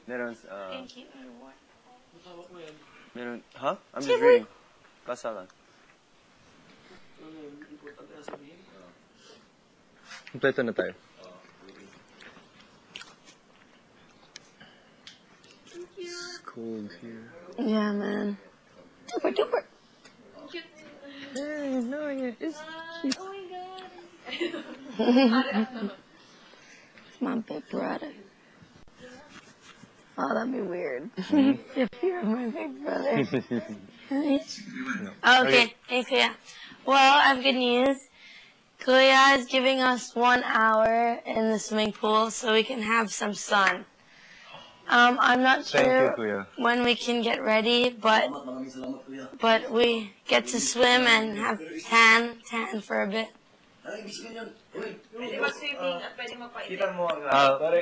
Meron, Can keep me warm. meron, huh? I'm just reading. Basa lang. Kompleto na tayo. It's cold here. Yeah, man. Super duper. Hey, no, yeah, it's cute. Oh my god. My big brother. Oh, that'd be weird. If you're my big brother. Okay, hey Kuya. Well, I have good news. Kuya is giving us 1 hour in the swimming pool so we can have some sun. I'm not Thank you, sure Kuya. when we can get ready, but we get to swim and have tan for a bit.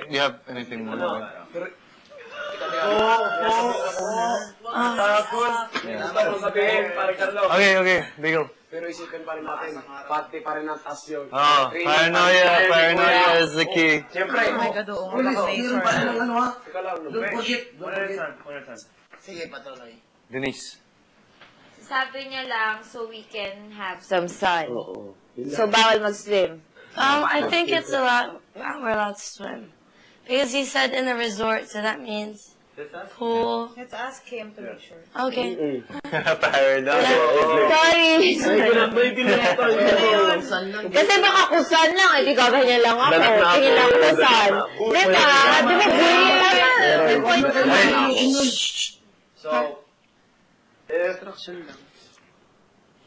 You have anything more? Okay, Bigel. Pero isipin pa rin natin, pati pa rin ang taas yun. Paranoia is the key. Siyempre. Oh my God, oo. Meron pa rin ng ano ha? Teka lang, Don't forget. Sige, patuloy. Denise. Sabi niya lang, so we can have some sun. So, bawal mag-swim. I think it's we're allowed to swim. Because he said in the resort, so that means pool. Let's ask him to make sure. Okay. Paranoia. Sorry! Kasi baka kusan lang, eh, di ganyan lang ako. Tingin lang kusan. Diba? So, if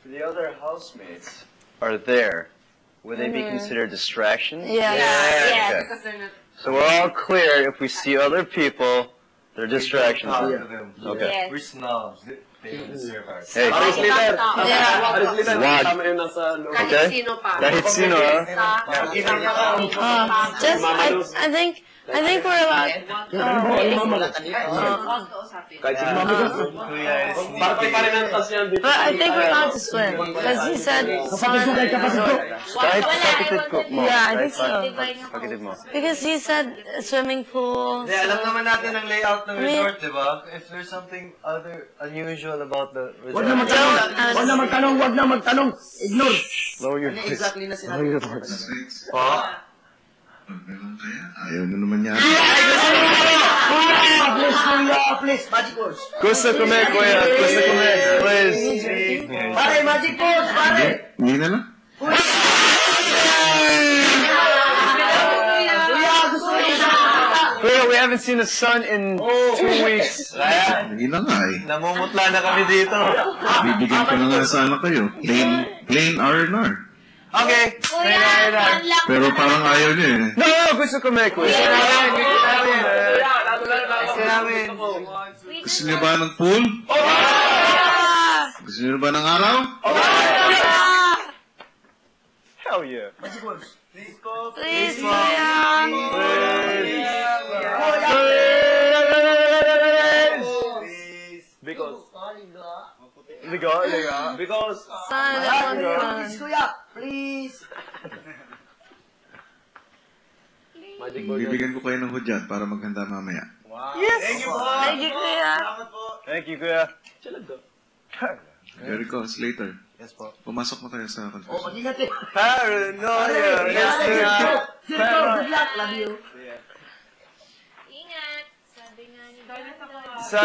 the other housemates are there, would they be considered distractions? Yeah. Yes. Okay. So we're all clear. If we see other people, they're distractions. Okay. Yes. We're snobs. They don't deserve our Hey. Aris leader. Yeah. Aris leader. Wag. Tama yun nasa loob. Okay. Kahit sino, ha? I think we're allowed. Kahit si mami ko. Parte pa rin ang taas yan dito. But I think we're allowed to swim because he said sun. Kahit kapitid ko mo. Yeah, I think so. Kapitid mo. Because he said swimming pool. Alam naman natin ang layout ng resort, di ba? If there's something other unusual about the resort. Wag na magtanong. Ignore. Lower your voice. Exactly na sinabi. Lower your voice. Ayaw mo naman yan. Please, magic words. Gusto kami, kuya. Gusto kami. Please. Pare, magic words, pare. Hindi na lang. Kuya, we haven't seen the sun in 2 weeks. Hindi na nga eh. Namumutla na kami dito. Bibigyan ko na nga sana kayo. Plain R&R. Okay. Pero parang ayaw niya eh. No, gusto kami, kuya. Gusto niyo ba ng pool? Gusto niyo ba ng araw? Hell yeah. Please, Kuya. Because Sun, everyone's sun. Kuya, please. Bibigyan ko kayo ng hudyat para maghanda mamaya. Yes. Thank you, Kuya. Thank you, kuya. Jericho, Slater. Yes po. Pumasok mo tayo sa confession. Mag-ingat eh. Paranoia. Good luck, love you. Ingat. Sabi nga ni Donna. Sa